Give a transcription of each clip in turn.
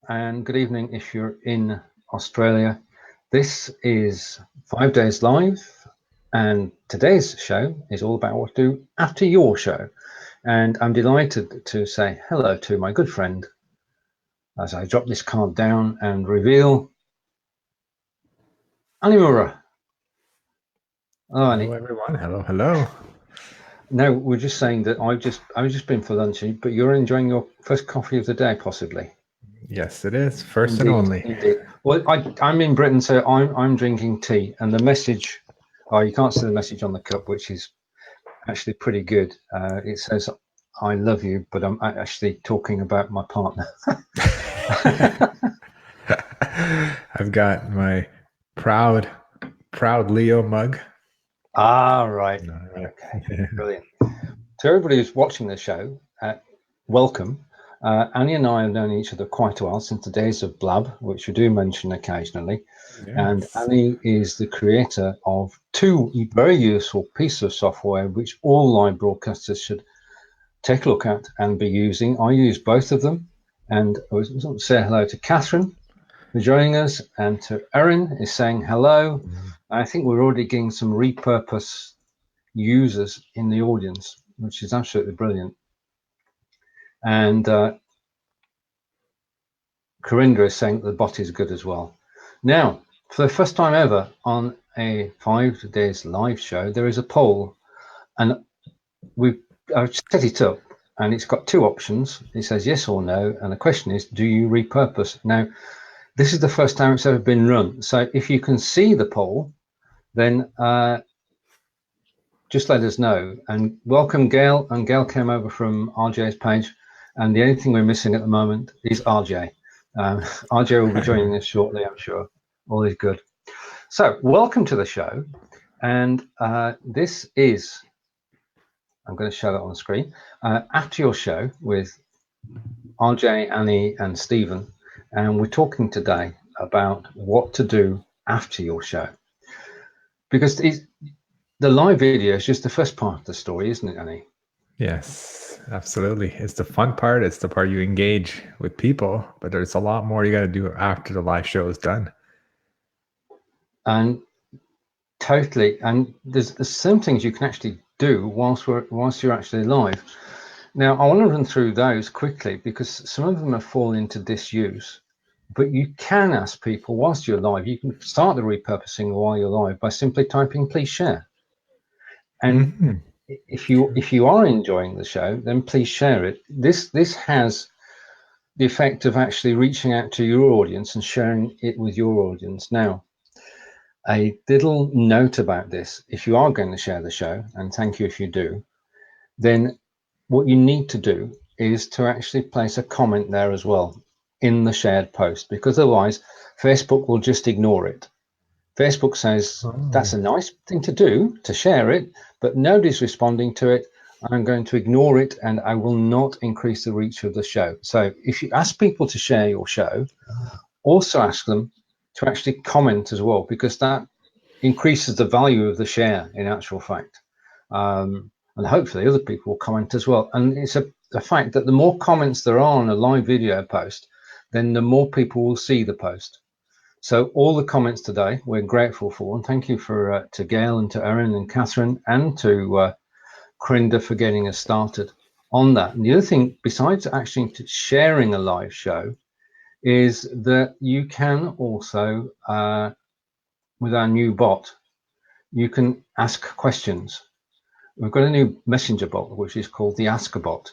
and good evening if you're in Australia. This is 5 Days Live, and today's show is all about what to do after your show. And I'm delighted to say hello to my good friend as I drop this card down and reveal Hani Mourra. Hello, everyone. Hello. No, we're just saying that I've just been for lunch, but you're enjoying your first coffee of the day, possibly. Yes, it is. First Indeed, and only. indeed. Well, I'm in Britain, so I'm drinking tea, and the message. Oh, you can't see the message on the cup, which is actually pretty good. It says, "I love you," but I'm actually talking about my partner. I've got my proud Leo mug. Right. All right. Okay, brilliant. To everybody who's watching the show, welcome. Annie and I have known each other quite a while, since the days of Blab, which we do mention occasionally. Yes. And Annie is the creator of two very useful pieces of software which all live broadcasters should take a look at and be using. I use both of them. And I was to say hello to Catherine for joining us, and to Erin is saying hello. I think we're already getting some repurpose users in the audience, which is absolutely brilliant. And Corinda is saying that the bot is good as well. Now, for the first time ever on a 5 Days Live show, there is a poll, and I've set it up, and it's got two options. It says yes or no, and the question is, do you repurpose? Now, this is the first time it's ever been run, so if you can see the poll, then just let us know. And welcome, Gail. And Gail came over from RJ's page, and the only thing we're missing at the moment is RJ. RJ will be joining us shortly, I'm sure. All is good. So welcome to the show. And this is, I'm going to show that on the screen, after your show with RJ, Annie and Steven. And we're talking today about what to do after your show. Because the live video is just the first part of the story, isn't it, Annie? Yes, absolutely. It's the fun part. It's the part you engage with people, but there's a lot more you got to do after the live show is done. And totally. And there's some things you can actually do whilst you're actually live. Now, I want to run through those quickly because some of them have fallen into disuse. But you can ask people whilst you're live. You can start the repurposing while you're live by simply typing "please share." And if you are enjoying the show, then please share it. This has the effect of actually reaching out to your audience and sharing it with your audience. Now, a little note about this: if you are going to share the show, and thank you if you do, then what you need to do is to actually place a comment there as well in the shared post, because otherwise Facebook will just ignore it. Facebook says that's a nice thing to do, to share it, but nobody's responding to it. I'm going to ignore it, and I will not increase the reach of the show. So if you ask people to share your show, also ask them to actually comment as well, because that increases the value of the share in actual fact. And hopefully other people will comment as well. And it's a fact that the more comments there are on a live video post, then the more people will see the post. So all the comments today, we're grateful for, and thank you to Gail and to Erin and Catherine and to Corinda for getting us started on that. And the other thing, besides actually sharing a live show, is that you can also, with our new bot, you can ask questions. We've got a new messenger bot, which is called the Askbot.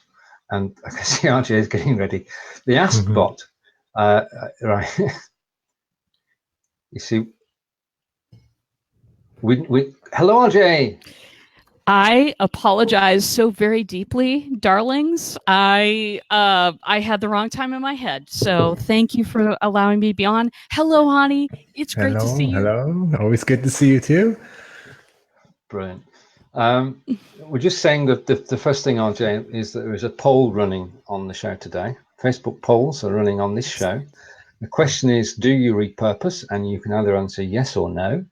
And I can see RJ is getting ready. The Askbot, right. You see, hello, RJ. I apologize so very deeply, darlings. I had the wrong time in my head, so thank you for allowing me to be on. Hello, Hani. It's great to see you. Hello. Always good to see you too. Brilliant. We're just saying that the first thing, RJ, is that there is a poll running on the show today. Facebook polls are running on this show. The question is, do you repurpose? And you can either answer yes or no.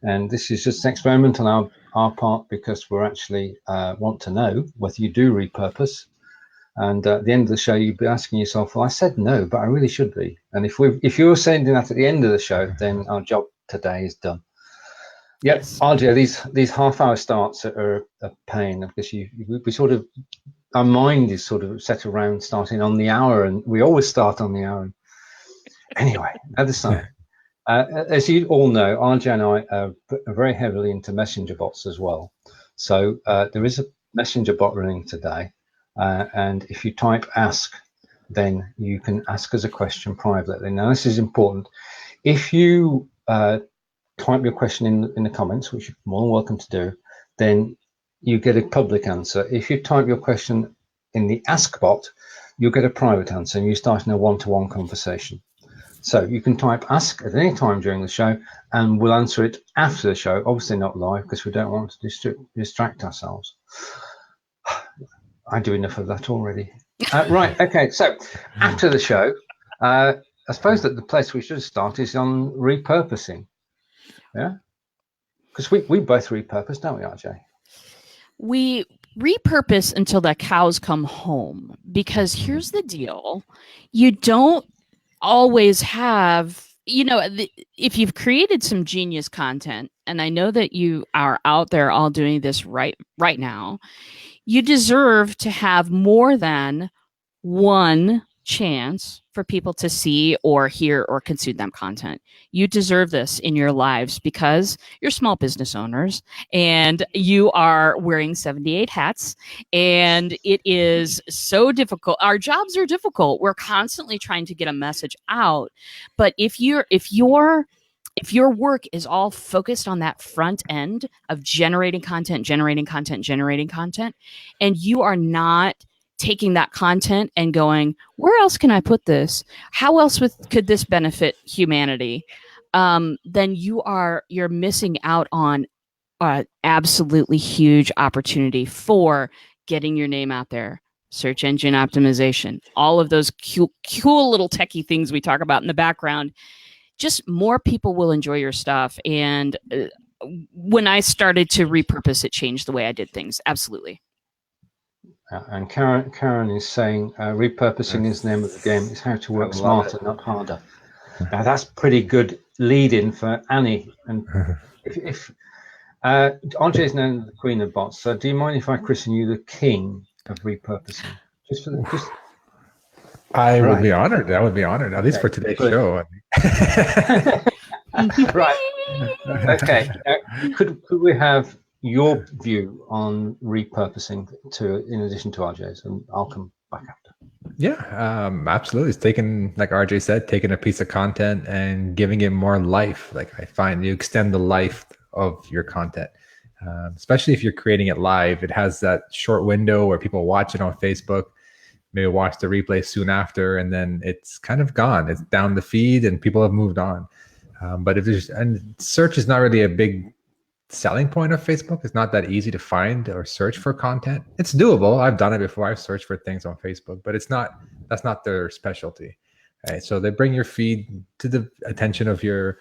And this is just an experiment on our part, because we're actually want to know whether you do repurpose. And at the end of the show, you'd be asking yourself, well, I said no, but I really should be. And if you're saying that at the end of the show, then our job today is done. Yep, Yes. RJ, these half-hour starts are a pain because we sort of, our mind is sort of set around starting on the hour, and we always start on the hour. Anyway, other side. As you all know, RJ and I are very heavily into messenger bots as well. So there is a messenger bot running today. And if you type ask, then you can ask us a question privately. Now, this is important. If you type your question in the comments, which you're more than welcome to do, then you get a public answer. If you type your question in the Askbot, you'll get a private answer, and you start in a one-to-one conversation. So you can type ask at any time during the show, and we'll answer it after the show. Obviously not live, because we don't want to distract ourselves. I do enough of that already. Right, okay, so after the show, I suppose that the place we should start is on repurposing. Yeah? Because we both repurpose, don't we, RJ? We repurpose until the cows come home, because here's the deal. You don't always have, if you've created some genius content, and I know that you are out there all doing this right now, you deserve to have more than one chance for people to see or hear or consume that content. You deserve this in your lives because you're small business owners and you are wearing 78 hats, and it is so difficult. Our jobs are difficult. We're constantly trying to get a message out. But if your work is all focused on that front end of generating content, and you are not taking that content and going, where else can I put this? How else could this benefit humanity? Then you're missing out on an absolutely huge opportunity for getting your name out there. Search engine optimization, all of those cool little techie things we talk about in the background. Just more people will enjoy your stuff. And when I started to repurpose, it changed the way I did things. Absolutely. And Karen is saying repurposing is the name of the game. It's how to work smarter, not harder. Now that's pretty good lead-in for Annie. And if RJ is known as the queen of bots, so do you mind if I christen you the king of repurposing? I would be honored. That would be honored, at least for today's show. Right. Okay. Could we have your view on repurposing in addition to RJ's, and I'll come back after. Yeah, absolutely. It's taking, like RJ said, taking a piece of content and giving it more life. Like I find you extend the life of your content, especially if you're creating it live. It has that short window where people watch it on Facebook, maybe watch the replay soon after, and then it's kind of gone. It's down the feed and people have moved on. But and search is not really a big selling point of Facebook. It's not that easy to find or search for content. It's doable. I've done it before. I've searched for things on Facebook, but that's not their specialty. Right? So they bring your feed to the attention of your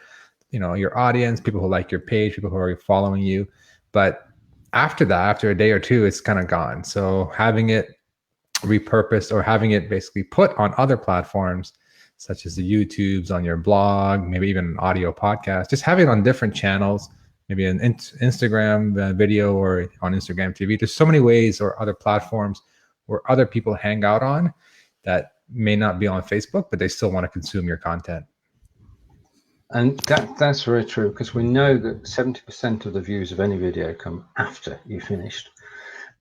audience, people who like your page, people who are following you. But after that, after a day or two, it's kind of gone. So having it repurposed or having it basically put on other platforms, such as the YouTubes, on your blog, maybe even an audio podcast, just have it on different channels, maybe an Instagram video or on Instagram TV. There's so many ways or other platforms where other people hang out on that may not be on Facebook, but they still want to consume your content. And that's very true, because we know that 70% of the views of any video come after you finished.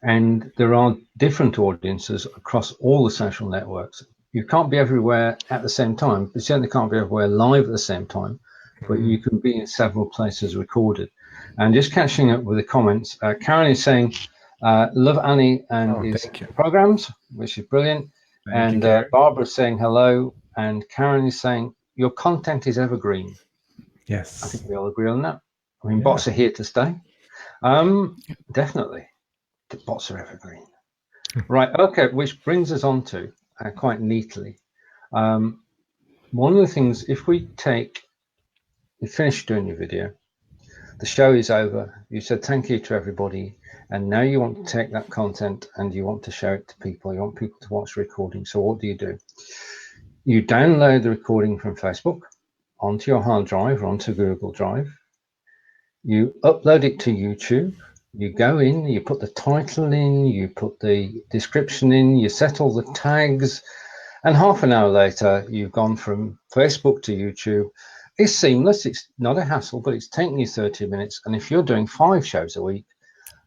And there are different audiences across all the social networks. You can't be everywhere at the same time. You certainly can't be everywhere live at the same time, but you can be in several places recorded. And just catching up with the comments, Karen is saying, love Annie and his programs, which is brilliant. Thank you, Barbara's saying hello. And Karen is saying, your content is evergreen. Yes. I think we all agree on that. I mean, bots are here to stay. Definitely. The bots are evergreen. Right. Okay. Which brings us on to quite neatly. One of the things, if we finish doing your video, The show is over. You said thank you to everybody. And now you want to take that content and you want to show it to people. You want people to watch the recording. So what do? You download the recording from Facebook onto your hard drive or onto Google Drive. You upload it to YouTube. You go in, you put the title in, you put the description in, you set all the tags, and half an hour later, you've gone from Facebook to YouTube. It's seamless. It's not a hassle, but it's taking you 30 minutes. And if you're doing 5 shows a week,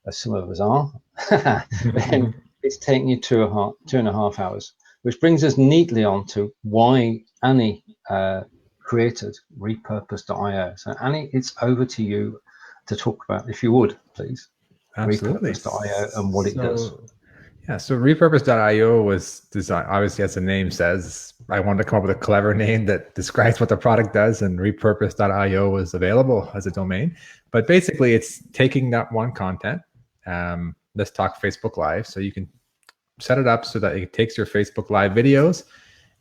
as some of us are, then it's taking you 2.5 hours, which brings us neatly on to why Annie created Repurpose.io. So Annie, it's over to you to talk about, if you would, please. Absolutely. Repurpose.io and what it does. Yeah, so Repurpose.io was designed, obviously, as the name says, I wanted to come up with a clever name that describes what the product does, and Repurpose.io was available as a domain. But basically, it's taking that one content. Let's talk Facebook Live. So you can set it up so that it takes your Facebook Live videos.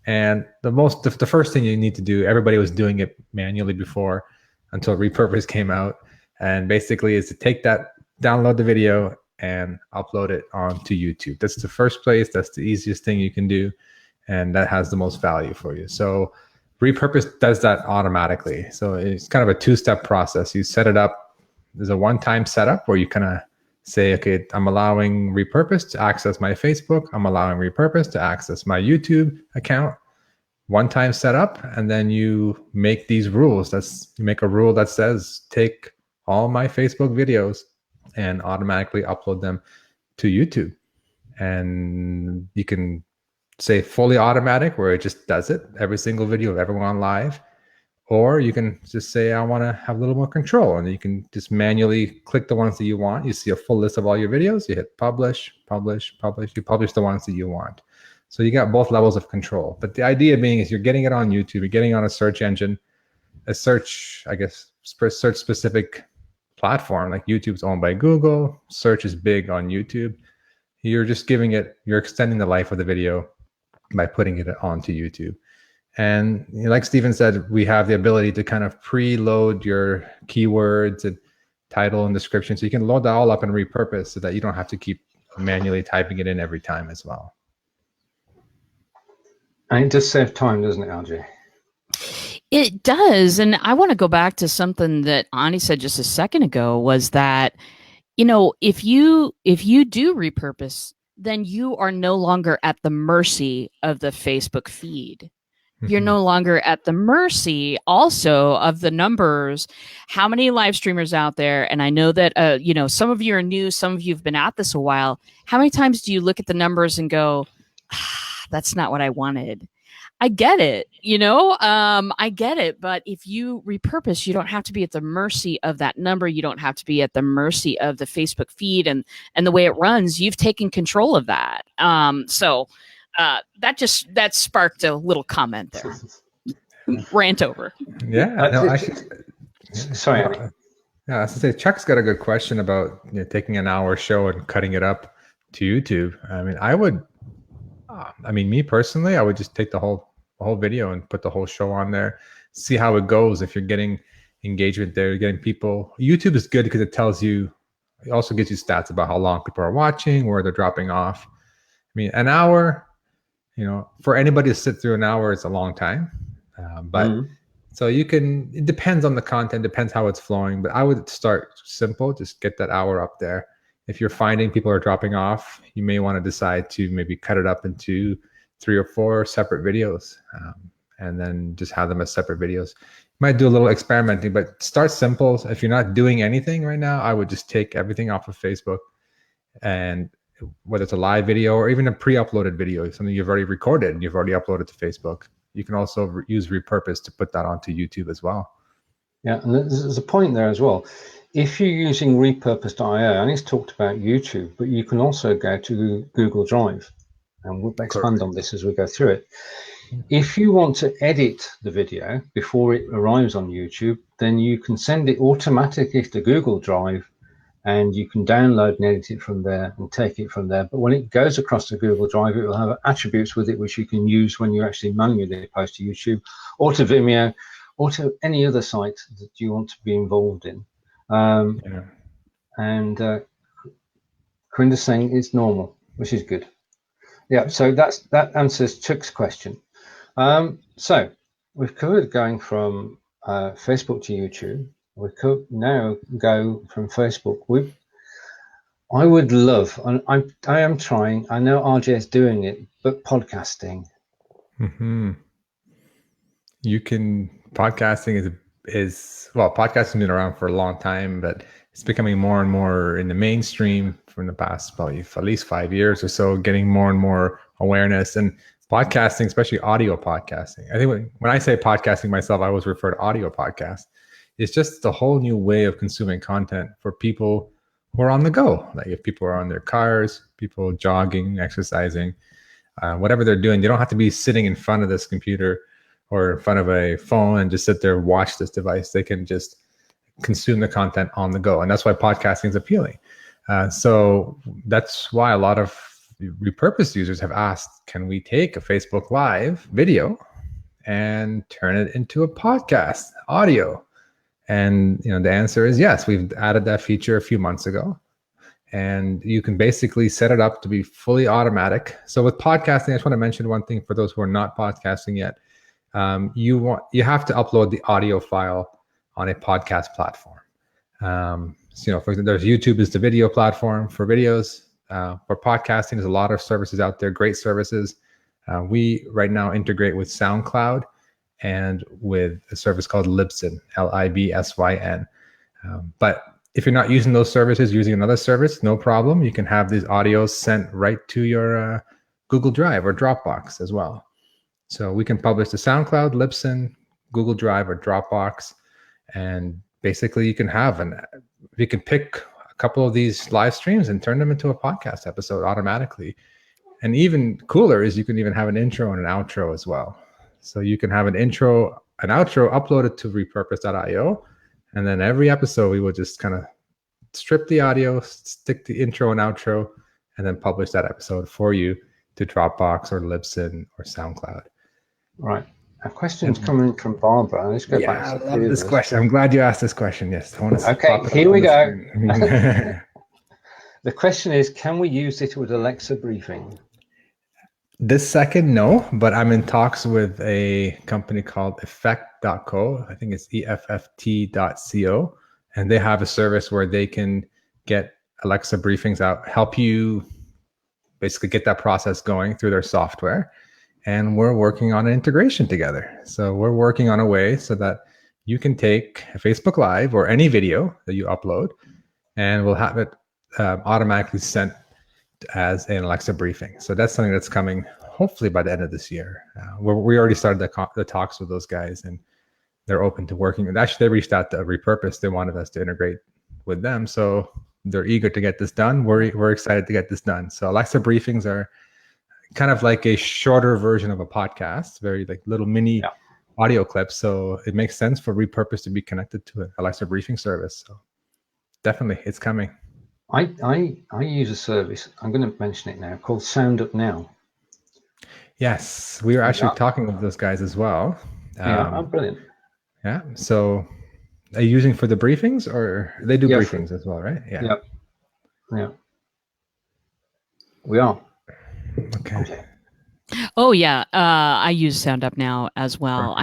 And the first thing you need to do, everybody was doing it manually before until Repurpose came out. And basically is to take that, download the video, and upload it onto YouTube. That's the first place. That's the easiest thing you can do. And that has the most value for you. So Repurpose does that automatically. So it's kind of a 2-step process. You set it up. There's a one-time setup where you kind of say, okay, I'm allowing Repurpose to access my Facebook. I'm allowing Repurpose to access my YouTube account. One-time setup. And then you make these rules. You make a rule that says, take all my Facebook videos and automatically upload them to YouTube. And you can say fully automatic, where it just does it, every single video of everyone live. Or you can just say, I want to have a little more control. And you can just manually click the ones that you want. You see a full list of all your videos. You hit publish, publish, publish. You publish the ones that you want. So you got both levels of control. But the idea being is you're getting it on YouTube. You're getting on a search engine, a search, I guess, search specific platform. Like YouTube's owned by Google. Search is big on YouTube. You're just you're extending the life of the video by putting it onto YouTube. And like Steven said, we have the ability to kind of preload your keywords and title and description. So you can load that all up and repurpose so that you don't have to keep manually typing it in every time as well. And it does save time, doesn't it, RJ? It does. And I want to go back to something that Ani said just a second ago, was that, if you do repurpose, then you are no longer at the mercy of the Facebook feed. You're no longer at the mercy also of the numbers. How many live streamers out there? And I know that, some of you are new, some of you have been at this a while. How many times do you look at the numbers and go, that's not what I wanted? I get it, I get it. But if you repurpose, you don't have to be at the mercy of that number. You don't have to be at the mercy of the Facebook feed and the way it runs. You've taken control of that. That sparked a little comment there. Rant over. Yeah. Sorry. I was to say, Chuck's got a good question about taking an hour show and cutting it up to YouTube. Me personally, I would just take the whole video and put the whole show on there, see how it goes. If you're getting engagement there, you're getting people. YouTube is good because it also gives you stats about how long people are watching, where they're dropping off. An hour, for anybody to sit through an hour, it's a long time. So it depends on the content, depends how it's flowing. But I would start simple, just get that hour up there. If you're finding people are dropping off, you may want to decide to maybe cut it up into 3 or 4 separate videos, and then just have them as separate videos. You might do a little experimenting, but start simple. If you're not doing anything right now, I would just take everything off of Facebook, and whether it's a live video or even a pre-uploaded video, something you've already recorded and you've already uploaded to Facebook, you can also use Repurpose to put that onto YouTube as well. Yeah, and there's a point there as well. If you're using Repurpose.io, and it's talked about YouTube, but you can also go to Google Drive, and we'll expand on this as we go through it. If you want to edit the video before it arrives on YouTube, then you can send it automatically to Google Drive, and you can download and edit it from there and take it from there. But when it goes across to Google Drive, it will have attributes with it which you can use when you actually manually post to YouTube or to Vimeo or to any other site that you want to be involved in. Yeah. And Quinda's saying it's normal, which is good. Yeah, so that answers Chuck's question. So we've covered going from Facebook to YouTube. We could now go from Facebook. I would love, and I am trying. I know RJ is doing it, but podcasting. Mm-hmm. You can podcasting is well, podcasting's been around for a long time, but it's becoming more and more in the mainstream from the past probably at least 5 years or so, getting more and more awareness. And podcasting, especially audio podcasting. I think when I say podcasting myself, I always refer to audio podcast. It's just a whole new way of consuming content for people who are on the go. Like if people are on their cars, people jogging, exercising, whatever they're doing, they don't have to be sitting in front of this computer or in front of a phone and just sit there and watch this device. They can just consume the content on the go. And that's why podcasting is appealing. So that's why a lot of repurposed users have asked, can we take a Facebook Live video and turn it into a podcast audio? And the answer is yes. We've added that feature a few months ago. And you can basically set it up to be fully automatic. So with podcasting, I just want to mention one thing for those who are not podcasting yet. You have to upload the audio file on a podcast platform. For example, there's YouTube is the video platform for videos. For podcasting, there's a lot of services out there, great services. We right now integrate with SoundCloud and with a service called Libsyn, Libsyn. But if you're not using those services, using another service, no problem. You can have these audios sent right to your Google Drive or Dropbox as well. So we can publish to SoundCloud, Libsyn, Google Drive, or Dropbox. And basically you can pick a couple of these live streams and turn them into a podcast episode automatically. And even cooler is you can even have an intro and an outro as well. So you can have an intro, an outro uploaded to repurpose.io. And then every episode, we will just kind of strip the audio, stick the intro and outro, and then publish that episode for you to Dropbox or Libsyn or SoundCloud. Right. A question's coming from Barbara. Let's go back to I love this question. I'm glad you asked this question. Yes. Okay, here we go. The question is, can we use it with Alexa briefing? This second, no, but I'm in talks with a company called effect.co. I think it's EFFT.co. And they have a service where they can get Alexa briefings out, help you basically get that process going through their software. And we're working on an integration together. So we're working on a way so that you can take a Facebook Live or any video that you upload, and we'll have it automatically sent as an Alexa briefing. So that's something that's coming hopefully by the end of this year. We already started the talks with those guys, and they're open to working. And actually, they reached out to Repurpose. They wanted us to integrate with them. So they're eager to get this done. We're excited to get this done. So Alexa briefings are kind of like a shorter version of a podcast, very like little mini audio clips. So it makes sense for Repurpose to be connected to an Alexa briefing service. So definitely, it's coming. I use a service, I'm going to mention it now, called Sound Up Now. Yes, we were actually talking with those guys as well. Brilliant. Yeah, so are you using for the briefings, or they do briefings as well, right? Yeah. We are. Okay. Oh yeah, I use Sound Up Now as well. Perfect.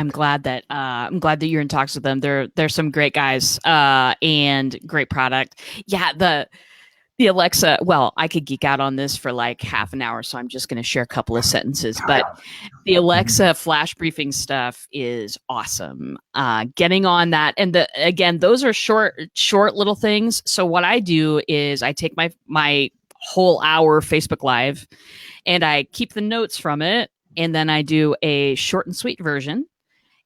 I'm glad that you're in talks with them. They're some great guys and great product. Yeah, the Alexa. Well, I could geek out on this for like half an hour, so I'm just going to share a couple of sentences. But the Alexa flash briefing stuff is awesome. Getting on that, and again, those are short little things. So what I do is I take my whole hour Facebook Live, and I keep the notes from it, and then I do a short and sweet version,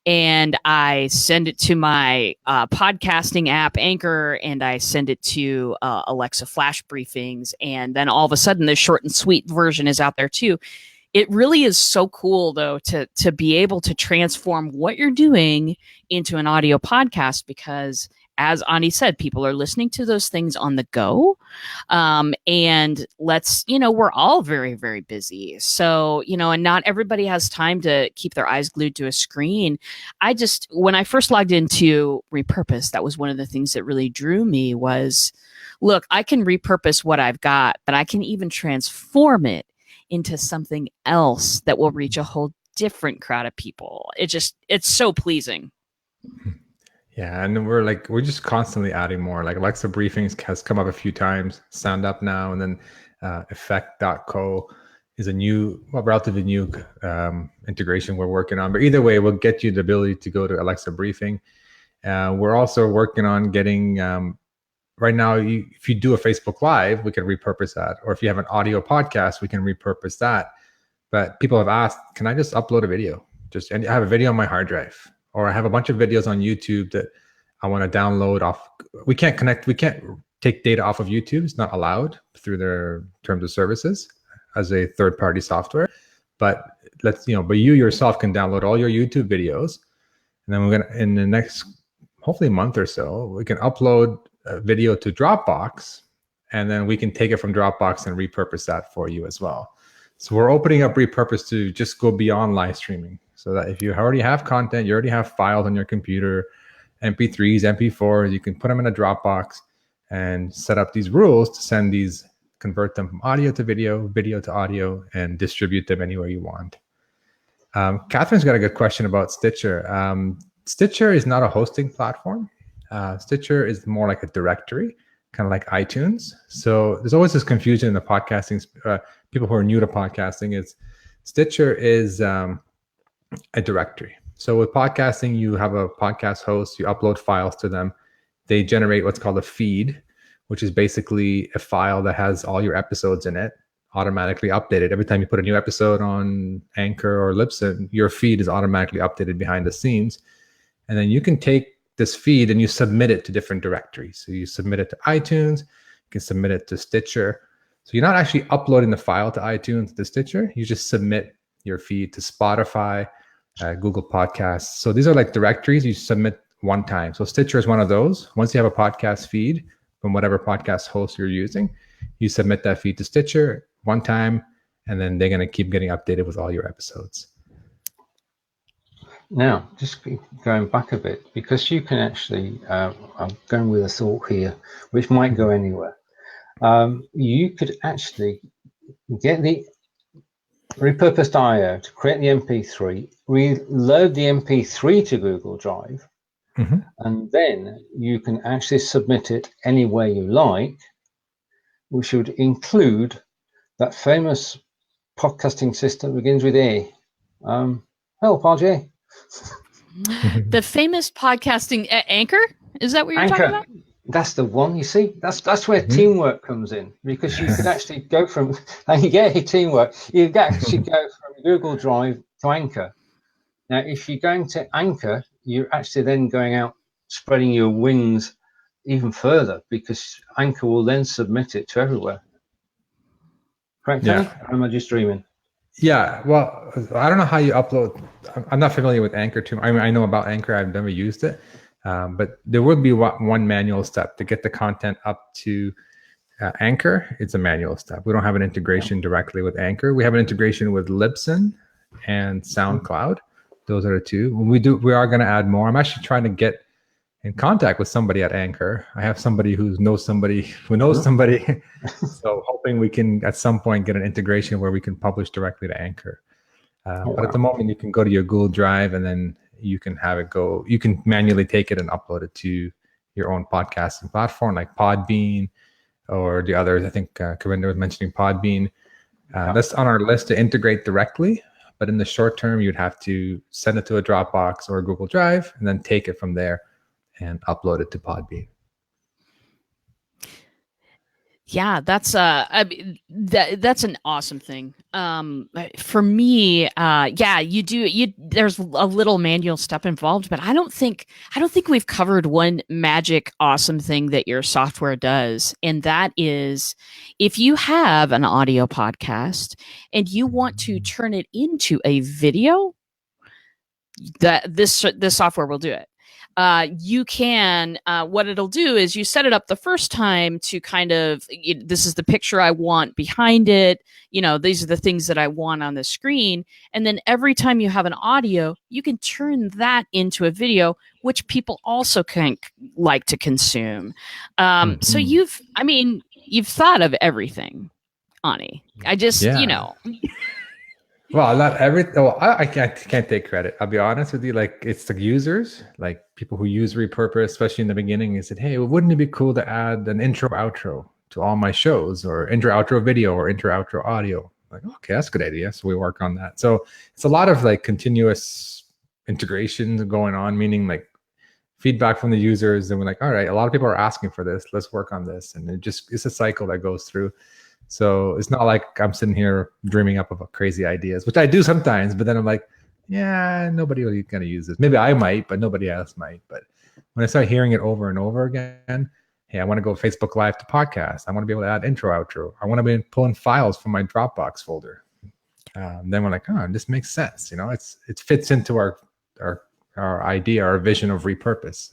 and I send it to my podcasting app Anchor, and I send it to Alexa flash briefings, and then all of a sudden the short and sweet version is out there too. it really is so cool though to be able to transform what you're doing into an audio podcast, because as Ani said, people are listening to those things on the go. And we're all very, very busy. So, and not everybody has time to keep their eyes glued to a screen. When I first logged into Repurpose, that was one of the things that really drew me was, look, I can repurpose what I've got, but I can even transform it into something else that will reach a whole different crowd of people. It's so pleasing. Yeah, and we're just constantly adding more. Like Alexa Briefings has come up a few times, Sound Up now, and then Effect.co is a relatively new integration we're working on. But either way, we'll get you the ability to go to Alexa Briefing. We're also working on getting, right now, if you do a Facebook Live, we can repurpose that. Or if you have an audio podcast, we can repurpose that. But people have asked, can I just upload a video? And I have a video on my hard drive. Or I have a bunch of videos on YouTube that I want to download off. We can't take data off of YouTube. It's not allowed through their terms of services as a third-party software. But but you yourself can download all your YouTube videos. And then we're going to, in the next, hopefully month or so, we can upload a video to Dropbox, and then we can take it from Dropbox and repurpose that for you as well. So we're opening up Repurpose to just go beyond live streaming. So that if you already have content, you already have files on your computer, MP3s, MP4s, you can put them in a Dropbox and set up these rules to convert them from audio to video, video to audio, and distribute them anywhere you want. Catherine's got a good question about Stitcher. Stitcher is not a hosting platform. Stitcher is more like a directory, kind of like iTunes. So there's always this confusion in the podcasting, people who are new to podcasting, Stitcher is a directory. So with podcasting, you have a podcast host, you upload files to them. They generate what's called a feed, which is basically a file that has all your episodes in it, automatically updated. Every time you put a new episode on Anchor or Libsyn, your feed is automatically updated behind the scenes. And then you can take this feed and you submit it to different directories. So you submit it to iTunes, you can submit it to Stitcher. So you're not actually uploading the file to iTunes, to Stitcher, you just submit your feed to Spotify, Google Podcasts. So these are like directories you submit one time. So Stitcher is one of those. Once you have a podcast feed from whatever podcast host you're using, you submit that feed to Stitcher one time, and then they're going to keep getting updated with all your episodes. Now, just going back a bit, because you can actually, I'm going with a thought here, which might go anywhere. You could actually get the repurposed IO to create the MP3, reload the MP3 to Google Drive, and then you can actually submit it any way you like, which would include that famous podcasting system that begins with A. Help, RJ. The famous podcasting Anchor? Is that what you're talking about? That's the one. You see, that's where teamwork comes in, because you could actually go from, and you get teamwork. You could actually go from Google Drive to Anchor. Now, if you're going to Anchor, you're actually then going out, spreading your wings even further, because Anchor will then submit it to everywhere. Correct? Yeah. Or am I just dreaming? Yeah, well, I don't know how you upload. I'm not familiar with Anchor too. I mean, I know about Anchor. I've never used it, but there would be one manual step to get the content up to Anchor. It's a manual step. We don't have an integration directly with Anchor. We have an integration with Libsyn and SoundCloud. Those are the two. We are going to add more. I'm actually trying to get in contact with somebody at Anchor. I have somebody who knows somebody who knows somebody. So hoping we can at some point get an integration where we can publish directly to Anchor. But at the moment, you can go to your Google Drive and then you can have it go. You can manually take it and upload it to your own podcasting platform like Podbean or the others. I think Karinda was mentioning Podbean. That's on our list to integrate directly. But in the short term, you'd have to send it to a Dropbox or a Google Drive and then take it from there and upload it to Podbean. Yeah, that's I mean, that's an awesome thing. For me, yeah, there's a little manual step involved, but I don't think we've covered one magic awesome thing that your software does, and that is if you have an audio podcast and you want to turn it into a video, that this software will do it. You can what it'll do is you set it up the first time to kind of this is the picture I want behind it, these are the things that I want on the screen, and then every time you have an audio you can turn that into a video, which people also can like to consume. So you've thought of everything, Ani. I just Well, not every. Well, I can't take credit. I'll be honest with you. Like, it's the users, like people who use Repurpose, especially in the beginning. They said, "Hey, wouldn't it be cool to add an intro outro to all my shows, or intro outro video, or intro outro audio?" Like, okay, that's a good idea. So we work on that. So it's a lot of like continuous integration going on, meaning like feedback from the users, and we're like, all right, a lot of people are asking for this. Let's work on this, and it's a cycle that goes through. So it's not like I'm sitting here dreaming up of crazy ideas, which I do sometimes, but then I'm like, yeah, nobody really going to use this. Maybe I might, but nobody else might. But when I start hearing it over and over again, hey, I want to go Facebook Live to podcast. I want to be able to add intro, outro. I want to be pulling files from my Dropbox folder. Then we're like, oh, this makes sense. It fits into our idea, our vision of Repurpose.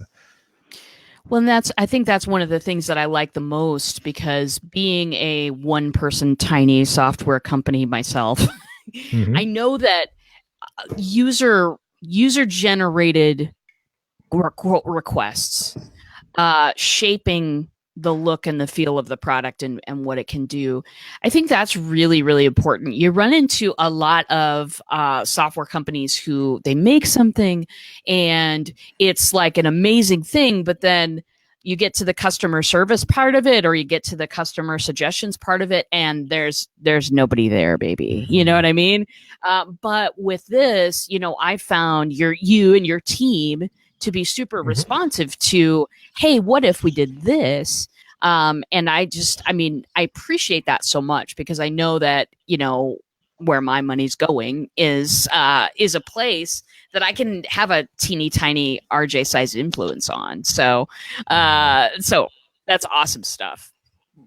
Well, I think that's one of the things that I like the most, because being a one-person tiny software company myself, I know that user-generated requests shaping the look and the feel of the product and what it can do. I think that's really, really important. You run into a lot of software companies who they make something and it's like an amazing thing, but then you get to the customer service part of it, or you get to the customer suggestions part of it, and there's nobody there, baby. You know what I mean? But with this, I found you and your team to be super responsive to, hey, what if we did this? And I appreciate that so much, because I know that, where my money's going is a place that I can have a teeny tiny RJ sized influence on. So that's awesome stuff.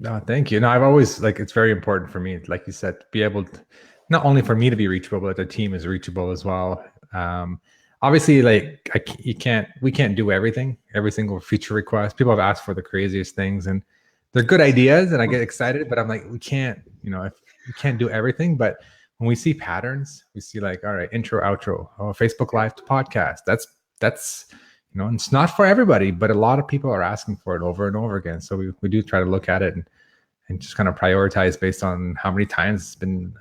No, thank you. No, I've always it's very important for me, like you said, to be able to, not only for me to be reachable, but the team is reachable as well. Obviously, we can't do everything, every single feature request. People have asked for the craziest things, and they're good ideas, and I get excited. But I'm like, we can't do everything. But when we see patterns, we see all right, intro, outro, Facebook Live to podcast. That's and it's not for everybody, but a lot of people are asking for it over and over again. So we do try to look at it and just kind of prioritize based on how many times it's been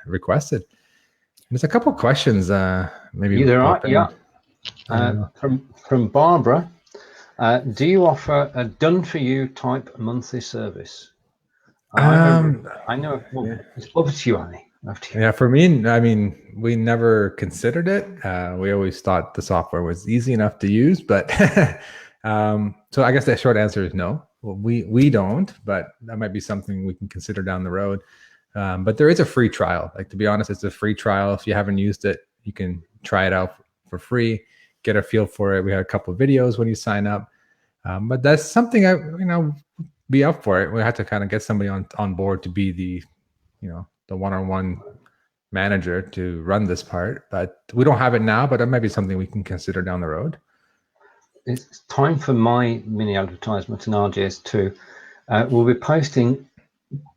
requested. There's a couple of questions, maybe. There are, yeah. From Barbara, do you offer a done-for-you type monthly service? I know. Well, it's over to you, Annie. Yeah, for me, I mean, we never considered it. We always thought the software was easy enough to use, but so I guess the short answer is no. Well, we don't, but that might be something we can consider down the road. But there is a free trial. To be honest, it's a free trial. If you haven't used it, you can try it out for free, get a feel for it. We have a couple of videos when you sign up. But that's something be up for it. We have to kind of get somebody on board to be the one-on-one manager to run this part. But we don't have it now, but that might be something we can consider down the road. It's time for my mini advertisement and RJ's too. We'll be posting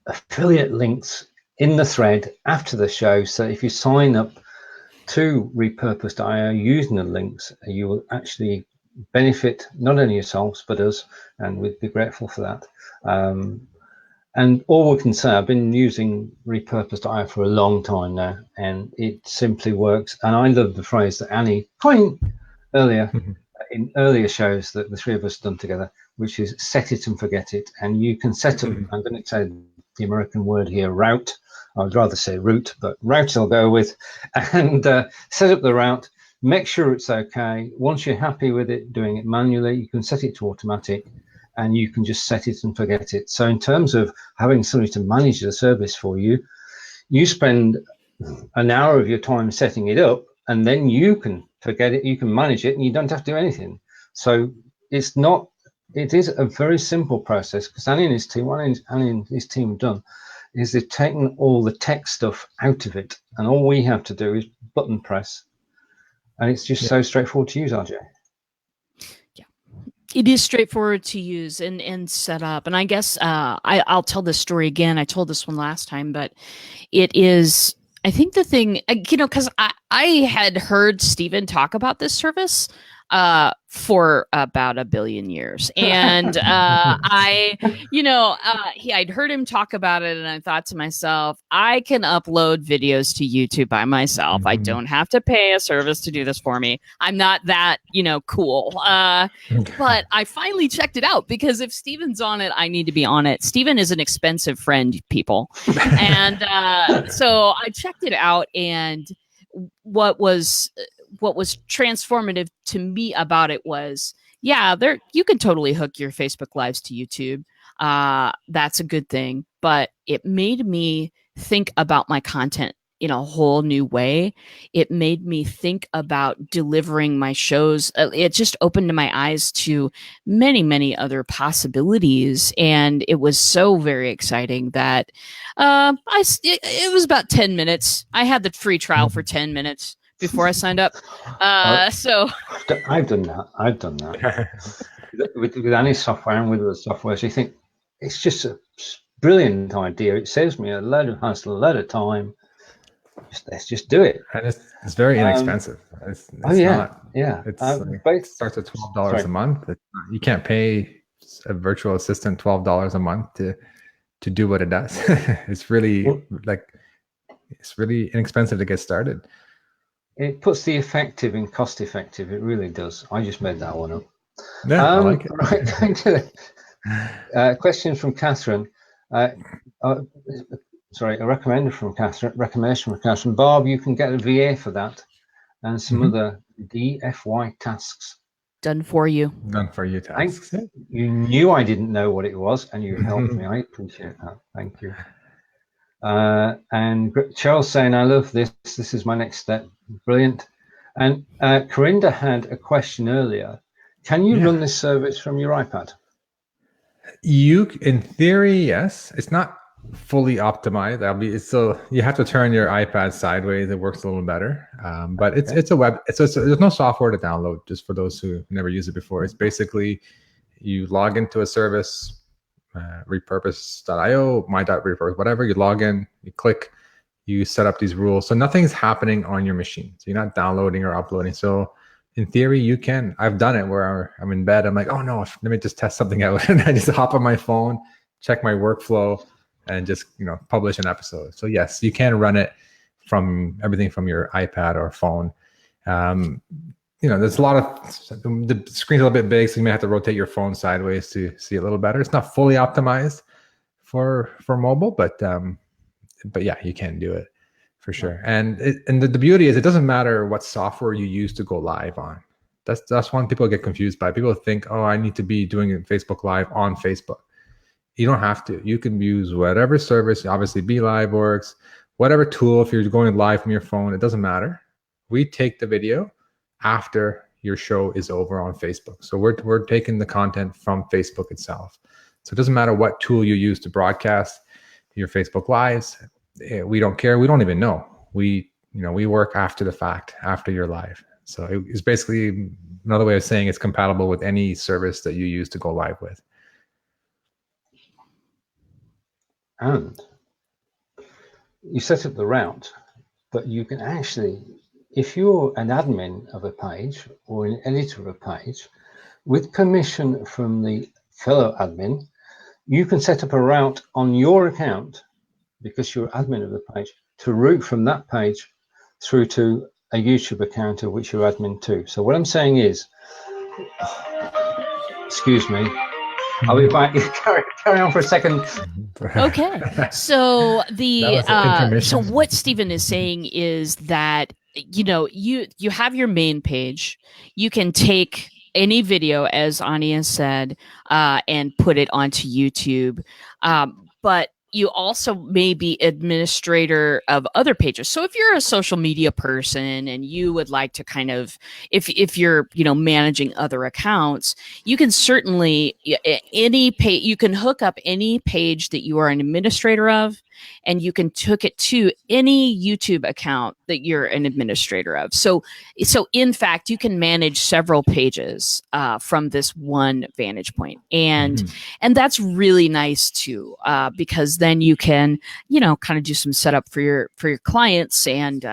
affiliate links in the thread after the show, so if you sign up to Repurposed.io using the links, you will actually benefit not only yourselves but us, and we'd be grateful for that. And all we can say, I've been using Repurposed.io for a long time now, and it simply works. And I love the phrase that Annie coined earlier in earlier shows that the three of us have done together, which is set it and forget it. And you can set up, I'm going to say the American word here, route. I would rather say route, but route I'll go with. And set up the route, make sure it's okay. Once you're happy with it, doing it manually, you can set it to automatic. and you can just set it and forget it. So in terms of having somebody to manage the service for you, you spend an hour of your time setting it up, and then you can forget it, you can manage it, and you don't have to do anything. So it is a very simple process, because Hani and his team have done is they've taken all the tech stuff out of it, and all we have to do is button press, and it's just so straightforward to use, RJ. It is straightforward to use and set up. And I guess I'll tell this story again. I told this one last time, but it is, I think the thing, because I had heard Steven talk about this service for about 1 billion years. And I'd heard him talk about it, and I thought to myself, I can upload videos to YouTube by myself. I don't have to pay a service to do this for me. I'm not that, cool. But I finally checked it out, because if Steven's on it, I need to be on it. Steven is an expensive friend, people. And so I checked it out, and what was transformative to me about it was, you can totally hook your Facebook Lives to YouTube. That's a good thing, but it made me think about my content in a whole new way. It made me think about delivering my shows. It just opened my eyes to many, many other possibilities. And it was so very exciting that it was about 10 minutes. I had the free trial for 10 minutes before I signed up. So I've done that. with any software and with other software. So you think it's just a brilliant idea. It saves me a load of hassle, a load of time. Let's just do it. And it's very inexpensive. It starts at $12 a month. You can't pay a virtual assistant $12 a month to do what it does. It's really inexpensive to get started. It puts the effective in cost effective. It really does. I just made that one up. Yeah, I like it. Right, going to questions from Catherine. A recommendation from Catherine. Bob, you can get a VA for that, and some other DFY tasks. Done for you tasks. You knew I didn't know what it was, and you helped me. I appreciate that. Thank you. And Charles saying, I love this. This is my next step. Brilliant. And Corinda had a question earlier. Can you run this service from your iPad? In theory, yes. It's not fully optimized. You have to turn your iPad sideways. It works a little better. But it's a web. There's no software to download, just for those who never used it before. It's basically you log into a service, repurpose.io, my.repurpose, whatever. You log in, you click, you set up these rules. So nothing's happening on your machine. So you're not downloading or uploading. So in theory, you can. I've done it where I'm in bed. I'm like, oh no, let me just test something out. And I just hop on my phone, check my workflow, and just publish an episode. So yes, you can run it from everything from your iPad or phone. There's a lot of, the screen's a little bit big, so you may have to rotate your phone sideways to see a little better. It's not fully optimized for mobile, but yeah, you can do it for sure. And the beauty is, it doesn't matter what software you use to go live on. That's one people get confused by. People think, oh, I need to be doing Facebook Live on Facebook. You don't have to. You can use whatever service. Obviously, BLIFbot works. Whatever tool, if you're going live from your phone, it doesn't matter. We take the video after your show is over on Facebook. So we're taking the content from Facebook itself. So it doesn't matter what tool you use to broadcast your Facebook Lives. We don't care. We don't even know. We work after the fact, after you're live. So it's basically another way of saying it's compatible with any service that you use to go live with. And you set up the route, but you can actually, if you're an admin of a page or an editor of a page, with permission from the fellow admin, you can set up a route on your account, because you're admin of the page, to route from that page through to a YouTube account of which you're admin to. So what I'm saying is, excuse me, I'll be back. Carry on for a second. Okay. So so what Steven is saying is that you have your main page. You can take any video, as Ania said, and put it onto YouTube. But you also may be administrator of other pages. So if you're a social media person and you would like to kind of, if you're, managing other accounts, you can certainly, you can hook up any page that you are an administrator of, and you can hook it to any YouTube account that you're an administrator of. So in fact, you can manage several pages from this one vantage point. And that's really nice too, because then you can, kind of do some setup for your clients and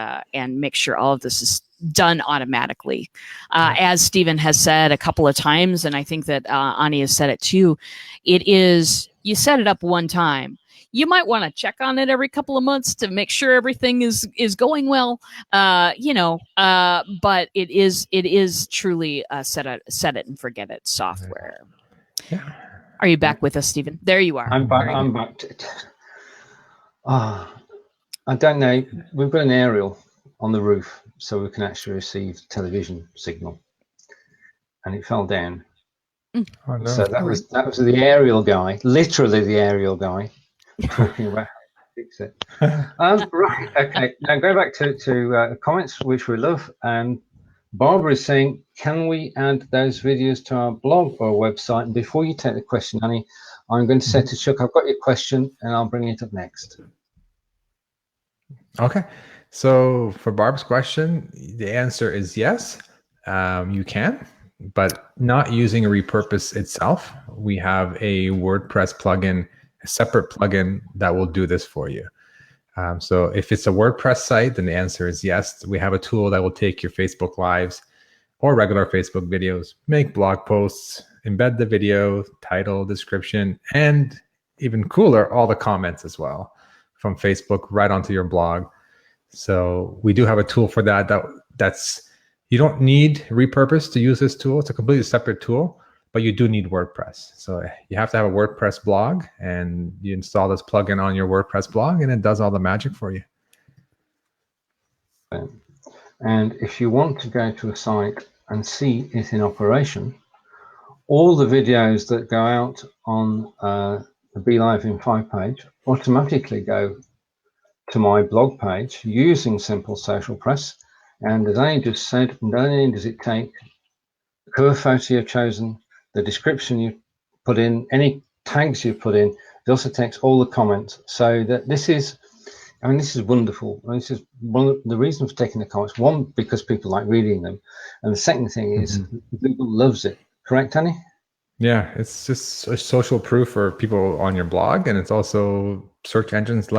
make sure all of this is done automatically. As Steven has said a couple of times, and I think that Ani has said it too, it is, you set it up one time. You might want to check on it every couple of months to make sure everything is going well, but it is truly set it and forget it software. Yeah. Are you back with us, Steven? There you are. I'm back. I don't know. We've got an aerial on the roof, so we can actually receive television signal, and it fell down. Oh, no. So that was the aerial guy, literally the aerial guy, talking about how to fix it. Right. Okay. Now going back to comments, which we love. Barbara is saying, can we add those videos to our blog or website? And before you take the question, Annie, I'm going to say to Chuck, I've got your question, and I'll bring it up next. Okay. So for Barb's question, the answer is yes, you can, but not using Repurpose itself. We have a WordPress plugin, a separate plugin that will do this for you. So if it's a WordPress site, then the answer is yes. We have a tool that will take your Facebook Lives or regular Facebook videos, make blog posts, embed the video, title, description, and even cooler, all the comments as well from Facebook right onto your blog. So we do have a tool for that. That's you don't need Repurpose to use this tool. It's a completely separate tool, but you do need WordPress. So you have to have a WordPress blog, and you install this plugin on your WordPress blog, and it does all the magic for you. And if you want to go to a site and see it in operation, all the videos that go out on the BLIFbot page automatically go to my blog page using Simple Social Press. And as I just said, not only does it take the cover photo you've chosen, the description you put in, any tags you put in, it also takes all the comments. So that this is wonderful. This is one of the reasons for taking the comments. One, because people like reading them. And the second thing is Google loves it. Correct, Annie? Yeah, it's just a social proof for people on your blog. And it's also search engines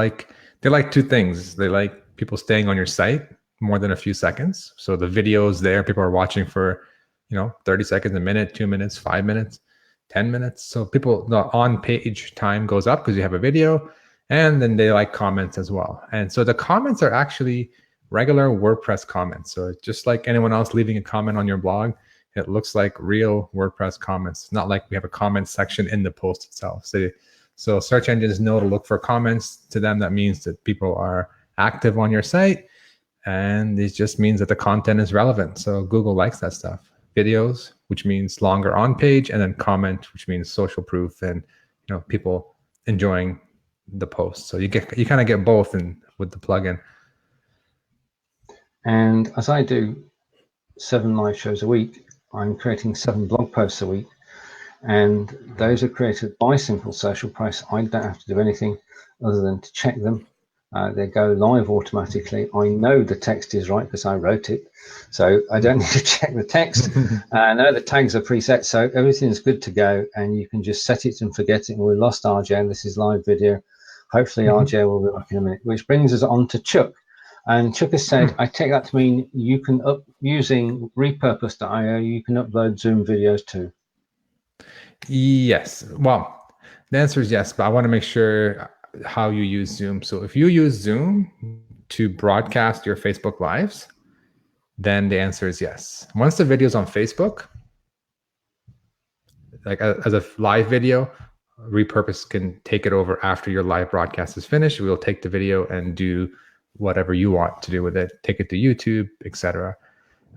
they like two things. They like people staying on your site more than a few seconds. So the videos there, people are watching for 30 seconds, a minute, 2 minutes, 5 minutes, 10 minutes. So people, the on-page time goes up because you have a video, and then they like comments as well. And so the comments are actually regular WordPress comments. So just like anyone else leaving a comment on your blog, it looks like real WordPress comments, not like we have a comment section in the post itself. So search engines know to look for comments. To them, that means that people are active on your site, and it just means that the content is relevant. So Google likes that stuff. Videos, which means longer on page, and then comment, which means social proof and people enjoying the post. So you kind of get both with the plugin. And as I do 7 live shows a week, I'm creating 7 blog posts a week, and those are created by Simple Social Press. I don't have to do anything other than to check them. They go live automatically. I know the text is right because I wrote it, so I don't need to check the text. I know the tags are preset, so everything's good to go, and you can just set it and forget it. And we lost RJ. This is live video. Hopefully RJ will be back in a minute, which brings us on to Chuck. And Chuck has said, I take that to mean you can using repurpose.io, you can upload Zoom videos too. Yes. Well, the answer is yes, but I want to make sure how you use Zoom. So if you use Zoom to broadcast your Facebook Lives, then the answer is yes. Once the video is on Facebook, like as a live video, Repurpose can take it over after your live broadcast is finished. We'll take the video and do whatever you want to do with it, take it to YouTube, etc.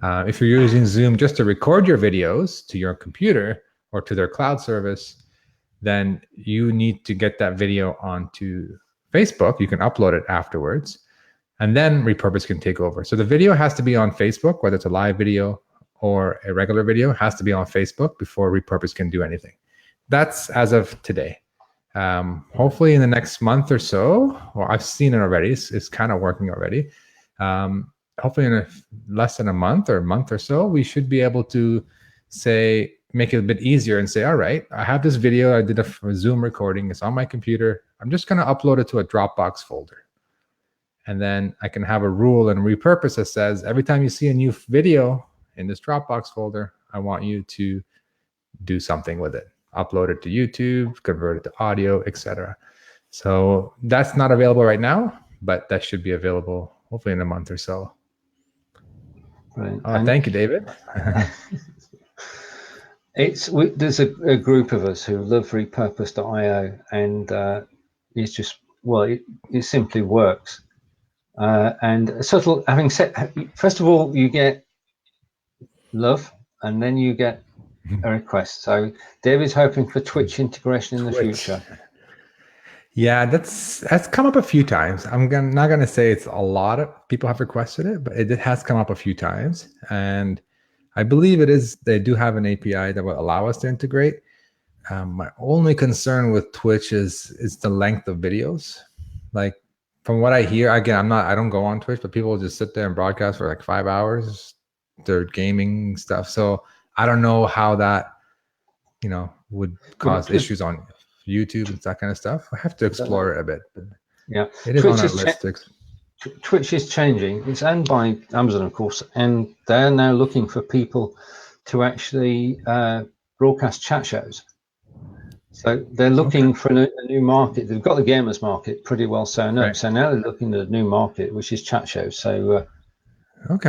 If you're using Zoom just to record your videos to your computer or to their cloud service, then you need to get that video onto Facebook. You can upload it afterwards, and then Repurpose can take over. So the video has to be on Facebook, whether it's a live video or a regular video, has to be on Facebook before Repurpose can do anything. That's as of today. Hopefully in the next month or so, or I've seen it already, it's kind of working already. Hopefully in less than a month or so, we should be able to make it a bit easier and say, all right, I have this video, I did a Zoom recording, it's on my computer. I'm just going to upload it to a Dropbox folder. And then I can have a rule and Repurpose that says, every time you see a new video in this Dropbox folder, I want you to do something with it. Upload it to YouTube, convert it to audio, etc. So that's not available right now, but that should be available hopefully in a month or so. Right. Thank you, David. There's a group of us who love Repurpose.io, and it's just, well, it simply works. And subtle, having said, first of all, you get love, and then you get a request. So David's hoping for Twitch integration in the future. Yeah, that's come up a few times. I'm not gonna say it's a lot of people have requested it, but it has come up a few times, and I believe it is. They do have an API that will allow us to integrate. My only concern with Twitch is the length of videos. Like from what I hear, again, I don't go on Twitch, but people will just sit there and broadcast for like 5 hours, their gaming stuff. So I don't know how that, would cause issues on YouTube and that kind of stuff. I have to explore it a bit. But yeah, it is on our list. Twitch is changing. It's owned by Amazon, of course, and they're now looking for people to actually broadcast chat shows. So they're looking for a new market. They've got the gamers market pretty well sewn up. Right. So now they're looking at a new market, which is chat shows. So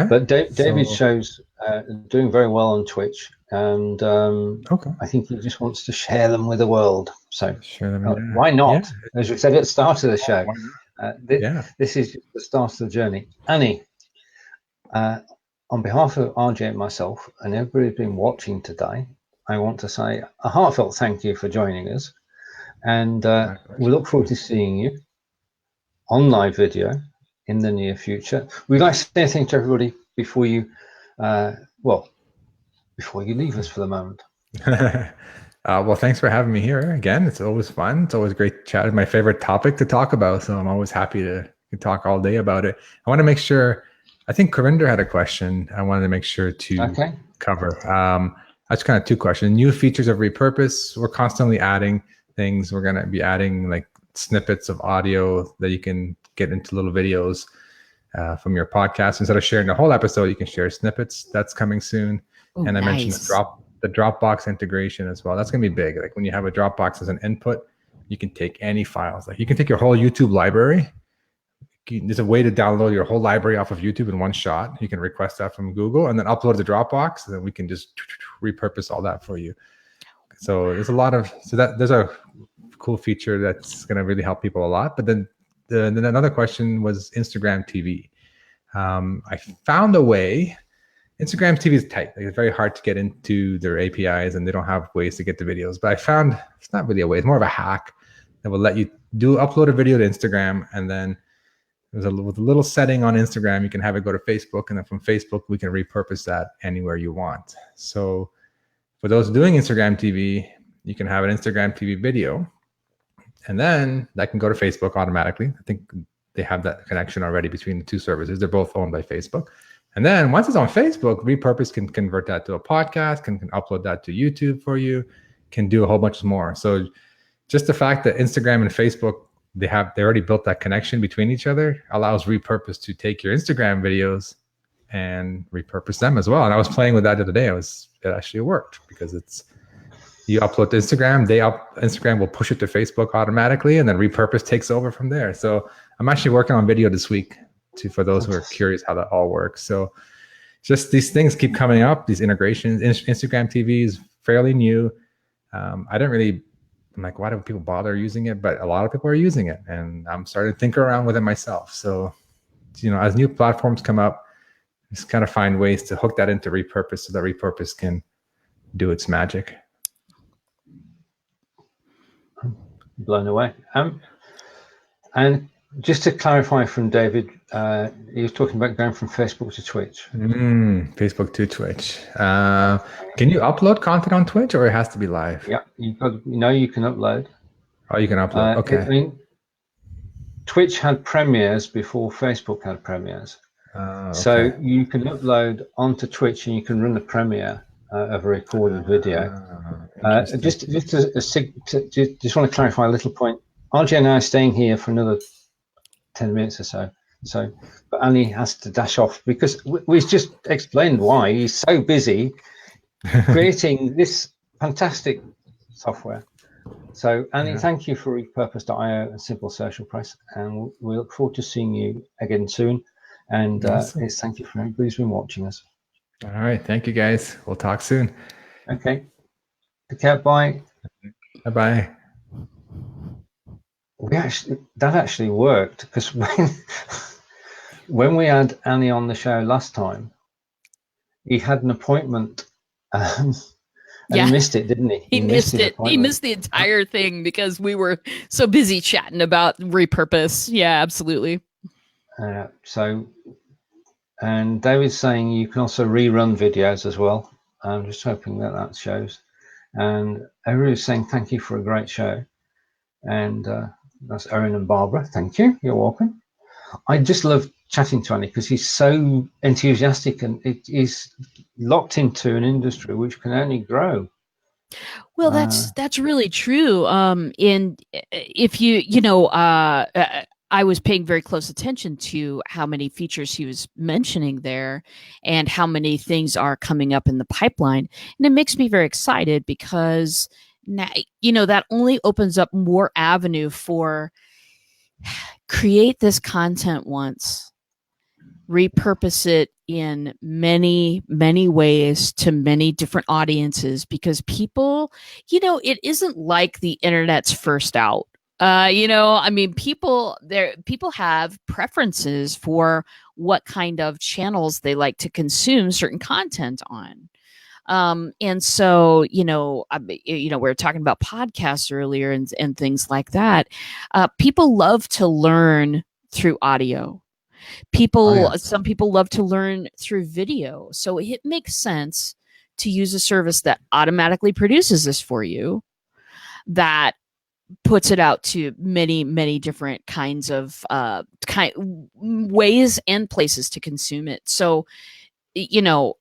but David's shows are doing very well on Twitch, and I think he just wants to share them with the world. So why not? Yeah. As we said at the start of the show, this is the start of the journey. Annie, on behalf of RJ and myself and everybody who's been watching today, I want to say a heartfelt thank you for joining us, and we look forward to seeing you on live video in the near future. We'd like to say anything to everybody before you leave us for the moment. Well, thanks for having me here again. It's always fun. It's always great to chat. It's my favorite topic to talk about, so I'm always happy to talk all day about it. I want to make sure, I think Corinder had a question I wanted to make sure to cover. That's kind of two questions. New features of Repurpose. We're constantly adding things. We're going to be adding like snippets of audio that you can get into little videos from your podcast. Instead of sharing the whole episode, you can share snippets. That's coming soon. Ooh, and I nice. mentioned the Dropbox integration as well. That's going to be big. Like when you have a Dropbox as an input, you can take any files. Like you can take your whole YouTube library. There's a way to download your whole library off of YouTube in one shot. You can request that from Google and then upload to Dropbox, and then we can just repurpose all that for you. So there's there's a cool feature that's going to really help people a lot. But then another question was Instagram TV. I found a way. Instagram TV is tight. Like it's very hard to get into their APIs, and they don't have ways to get the videos. But I found it's not really a way. It's more of a hack that will let you upload a video to Instagram, and then with a little setting on Instagram, you can have it go to Facebook, and then from Facebook, we can repurpose that anywhere you want. So for those doing Instagram TV, you can have an Instagram TV video, and then that can go to Facebook automatically. I think they have that connection already between the two services. They're both owned by Facebook. And then once it's on Facebook, Repurpose can convert that to a podcast, can upload that to YouTube for you, can do a whole bunch more. So just the fact that Instagram and Facebook, they already built that connection between each other, allows Repurpose to take your Instagram videos and repurpose them as well. And I was playing with that the other day. It actually worked because you upload to Instagram, Instagram will push it to Facebook automatically, and then Repurpose takes over from there. So I'm actually working on video this week for those who are curious how that all works. So just these things keep coming up, these integrations. Instagram TV is fairly new. I'm like, why do people bother using it? But a lot of people are using it, and I'm starting to think around with it myself. So, as new platforms come up, just kind of find ways to hook that into Repurpose so that Repurpose can do its magic. Blown away. And just to clarify from David, he was talking about going from Facebook to Twitch. Facebook to Twitch. Can you upload content on Twitch, or it has to be live? Yeah, you can upload. Oh, you can upload. Okay. I mean, Twitch had premieres before Facebook had premieres. Okay. So you can upload onto Twitch and you can run the premiere of a recorded video. Just want to clarify a little point. RJ and I are staying here for another 10 minutes or so. But Annie has to dash off because we've just explained why he's so busy creating this fantastic software. So Annie, thank you for Repurpose.io and Simple Social Press, and we look forward to seeing you again soon. And thank you for everybody who's been watching us. All right, thank you guys. We'll talk soon. Okay. Take care. Bye. Bye. That actually worked because when we had Annie on the show last time, he had an appointment. And he missed it, didn't he? He missed it. He missed the entire thing because we were so busy chatting about Repurpose. Yeah, absolutely. And David's saying you can also rerun videos as well. I'm just hoping that shows. And everybody's saying thank you for a great show. And that's Erin and Barbara. Thank you. You're welcome. I just love chatting to Annie because he's so enthusiastic and he's locked into an industry which can only grow. Well, that's really true. And if I was paying very close attention to how many features he was mentioning there and how many things are coming up in the pipeline. And it makes me very excited because now, that only opens up more avenue for create this content once, repurpose it in many, many ways to many different audiences, because people, it isn't like the internet's first out. People have preferences for what kind of channels they like to consume certain content on. And so, we were talking about podcasts earlier and things like that. People love to learn through audio. Some people love to learn through video. So it makes sense to use a service that automatically produces this for you, that puts it out to many, many different kinds of ways and places to consume it. So,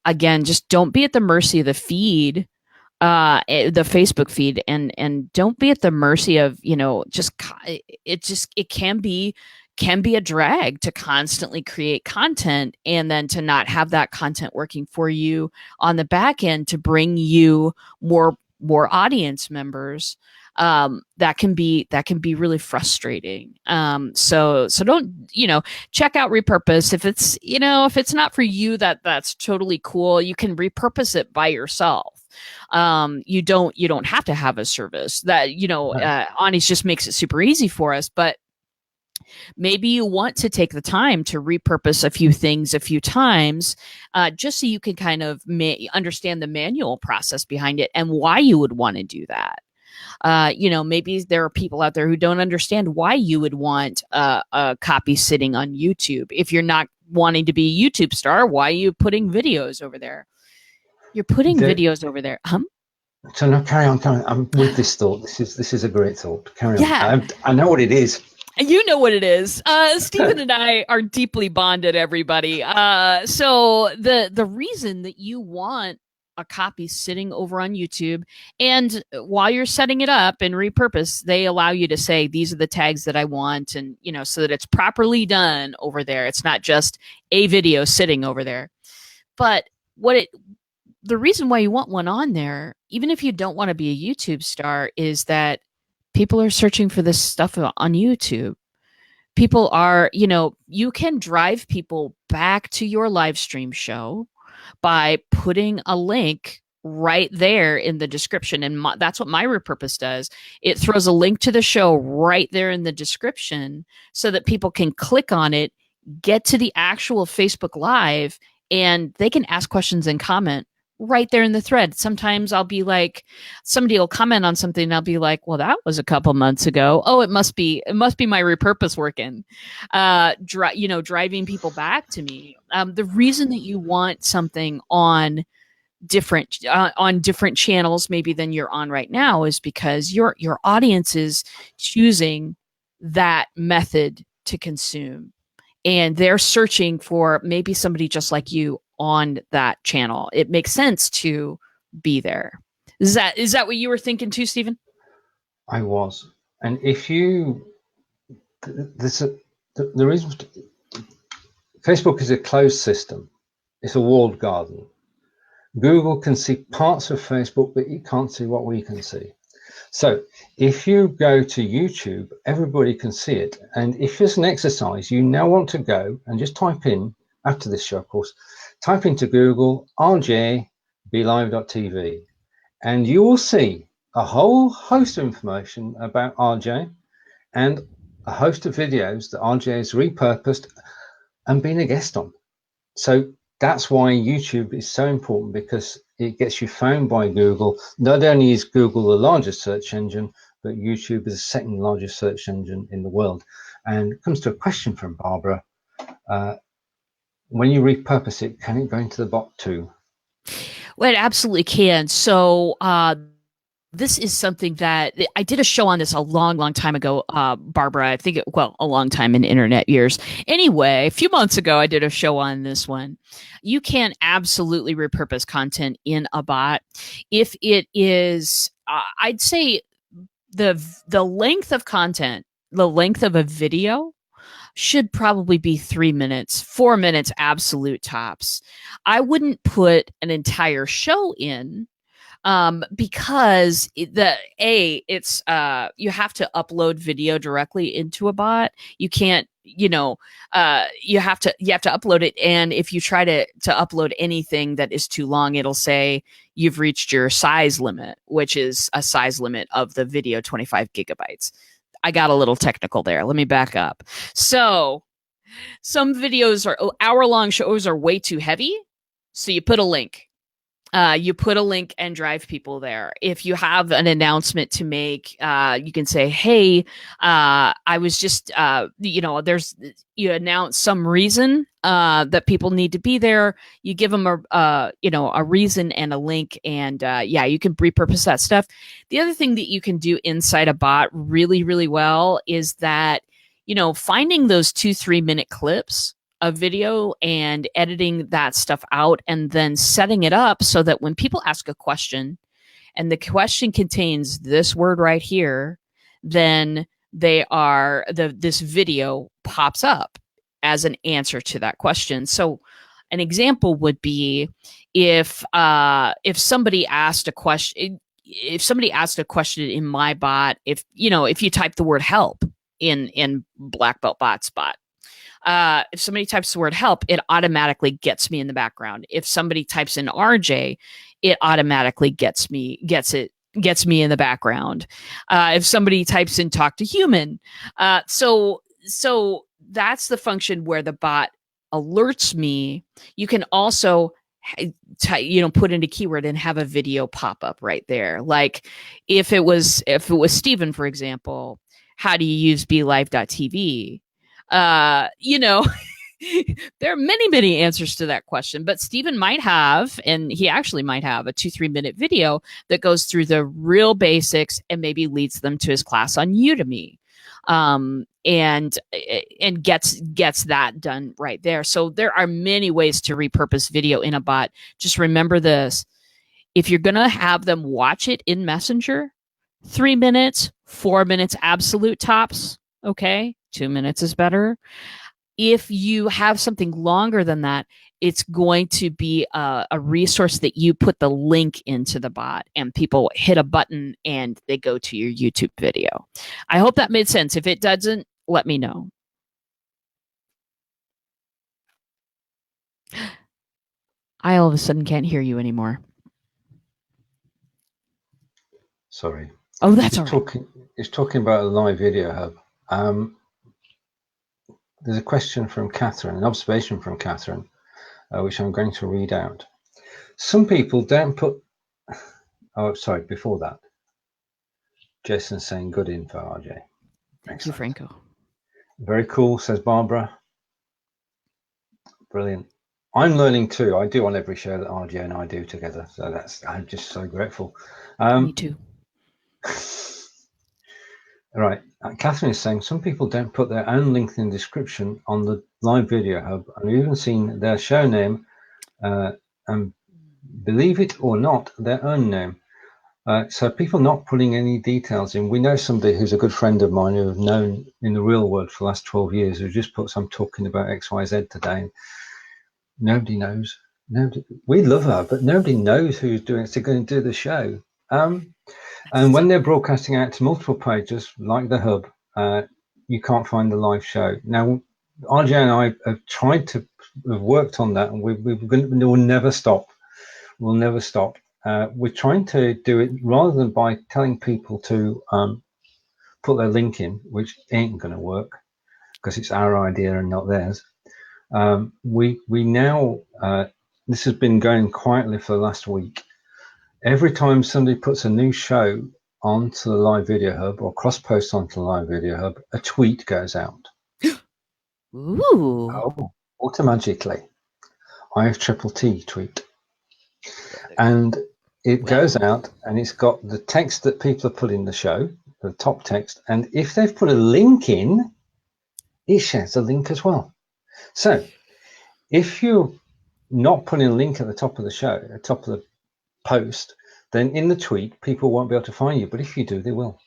again, just don't be at the mercy of the feed, the Facebook feed, and don't be at the mercy of, it can be a drag to constantly create content and then to not have that content working for you on the back end to bring you more audience members. That can be really frustrating. So don't, check out Repurpose. If it's not for you, that's totally cool. You can repurpose it by yourself. You don't have to have a service that, Ani's just makes it super easy for us, but maybe you want to take the time to repurpose a few things a few times, just so you can kind of understand the manual process behind it and why you would want to do that. Maybe there are people out there who don't understand why you would want a copy sitting on YouTube. If you're not wanting to be a YouTube star, why are you putting videos over there? You're putting videos over there. So no, carry on. I'm with this thought. This is a great thought. Carry on. Yeah. I know what it is. You know what it is. Steven and I are deeply bonded, everybody. So the reason that you want a copy sitting over on YouTube, and while you're setting it up in Repurpose, they allow you to say, these are the tags that I want, and so that it's properly done over there. It's not just a video sitting over there. But the reason why you want one on there, even if you don't want to be a YouTube star, is that people are searching for this stuff on YouTube. People are, you can drive people back to your live stream show by putting a link right there in the description. And that's what my Repurpose does. It throws a link to the show right there in the description so that people can click on it, get to the actual Facebook Live, and they can ask questions and comment right there in the thread. Sometimes I'll be like, somebody will comment on something and I'll be like, well, that was a couple months ago. Oh, it must be my repurpose working, driving people back to me. The reason that you want something on different channels maybe than you're on right now is because your audience is choosing that method to consume, and they're searching for maybe somebody just like you on that channel. It makes sense to be there. Is that what you were thinking too, Steven? I was. And if you, the reason Facebook is a closed system, it's a walled garden. Google can see parts of Facebook, but it can't see what we can see. So if you go to YouTube, everybody can see it. And if it's an exercise, you now want to go and just type in, after this show, of course, type into Google RJ BLIFbot.tv, and you will see a whole host of information about RJ and a host of videos that RJ has repurposed and been a guest on. So that's why YouTube is so important, because it gets you found by Google. Not only is Google the largest search engine, but YouTube is the second largest search engine in the world. And it comes to a question from Barbara. When you repurpose it, can it go into the bot too? Well, it absolutely can. So this is something that I did a show on this a long, long time ago, Barbara. I think, a long time in internet years. Anyway, a few months ago, I did a show on this one. You can absolutely repurpose content in a bot if it is, I'd say, the length of content, the length of a video should probably be 3 minutes, 4 minutes, absolute tops. I wouldn't put an entire show in, because it's you have to upload video directly into a bot. You can't, you have to upload it. And if you try to upload anything that is too long, it'll say you've reached your size limit, which is a size limit of the video, 25 gigabytes. I got a little technical there. Let me back up. So some videos hour-long shows are way too heavy. So you put a link. And drive people there. If you have an announcement to make, you can say, hey, I was just, you announce some reason that people need to be there. You give them a reason and a link, and you can repurpose that stuff. The other thing that you can do inside a bot really, really well is that, finding those 2-3 minute clips of video and editing that stuff out, and then setting it up so that when people ask a question and the question contains this word right here, then this video pops up as an answer to that question. So an example would be if somebody asked a question, in my bot, if you type the word help in BLIFbot bot, if somebody types the word help, it automatically gets me in the background. If somebody types in RJ, it automatically gets me in the background. If somebody types in talk to human, so that's the function where the bot alerts me. You can also put in a keyword and have a video pop up right there. Like if it was Steven, for example, how do you use BLIFbot.tv? There are many answers to that question, but Steven might have, and he actually might have, a 2-3 minute video that goes through the real basics and maybe leads them to his class on Udemy, and gets that done right there. So there are many ways to repurpose video in a bot. Just remember this: if you're gonna have them watch it in Messenger, 3 minutes, 4 minutes, absolute tops. Okay, 2 minutes is better. If you have something longer than that, it's going to be a resource that you put the link into the bot, and people hit a button and they go to your YouTube video. I hope that made sense. If it doesn't, let me know. I all of a sudden can't hear you anymore. Sorry. Oh, that's all right. It's talking about a live video hub. There's a question from Catherine, an observation from Catherine. which I'm going to read out. Some people don't put... Oh, sorry, before that. Jason's saying good info, RJ. Thank you, Franco. Very cool, says Barbara. Brilliant. I'm learning too. I do on every show that RJ and I do together. So I'm just so grateful. Me too. All right. Catherine is saying some people don't put their own LinkedIn description on the live video hub. I've even seen their show name and believe it or not, their own name. So people not putting any details in. We know somebody who's a good friend of mine who I've known in the real world for the last 12 years who just puts, I'm talking about XYZ today. Nobody knows. Nobody, we love her, but nobody knows who's doing it. They're going to do the show. And when they're broadcasting out to multiple pages, like the hub, you can't find the live show. Now, RJ and I have tried to have worked on that, and we'll never stop. We'll never stop. We're trying to do it rather than by telling people to put their link in, which ain't going to work because it's our idea and not theirs. We now, this has been going quietly for the last week. Every time somebody puts a new show onto the live video hub or cross posts onto the live video hub, a tweet goes out. Ooh. Oh, automatically. I have triple T tweet. And it goes out and it's got the text that people have put in the show, the top text. And if they've put a link in, it shares a link as well. So if you're not putting a link at the top of the show, at the top of the post, then in the tweet, people won't be able to find you. But if you do, they will.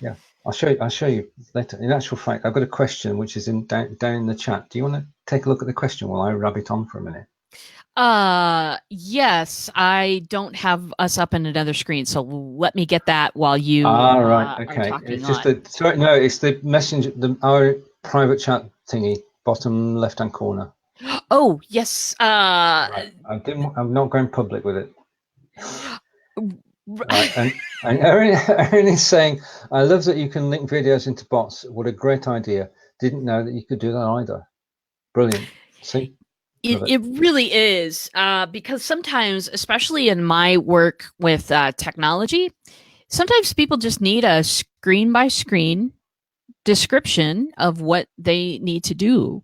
Yeah, I'll show you later. In actual fact, I've got a question which is down in the chat. Do you want to take a look at the question while I rabbit on for a minute? Yes, I don't have us up in another screen, so let me get that while you right, okay. are talking It's just it's the messenger, our private chat thingy, bottom left-hand corner. Oh, yes. Right. I'm not going public with it. Right. And Erin is saying, I love that you can link videos into bots. What a great idea. Didn't know that you could do that either. Brilliant. See? It really is, because sometimes, especially in my work with technology, sometimes people just need a screen-by-screen description of what they need to do.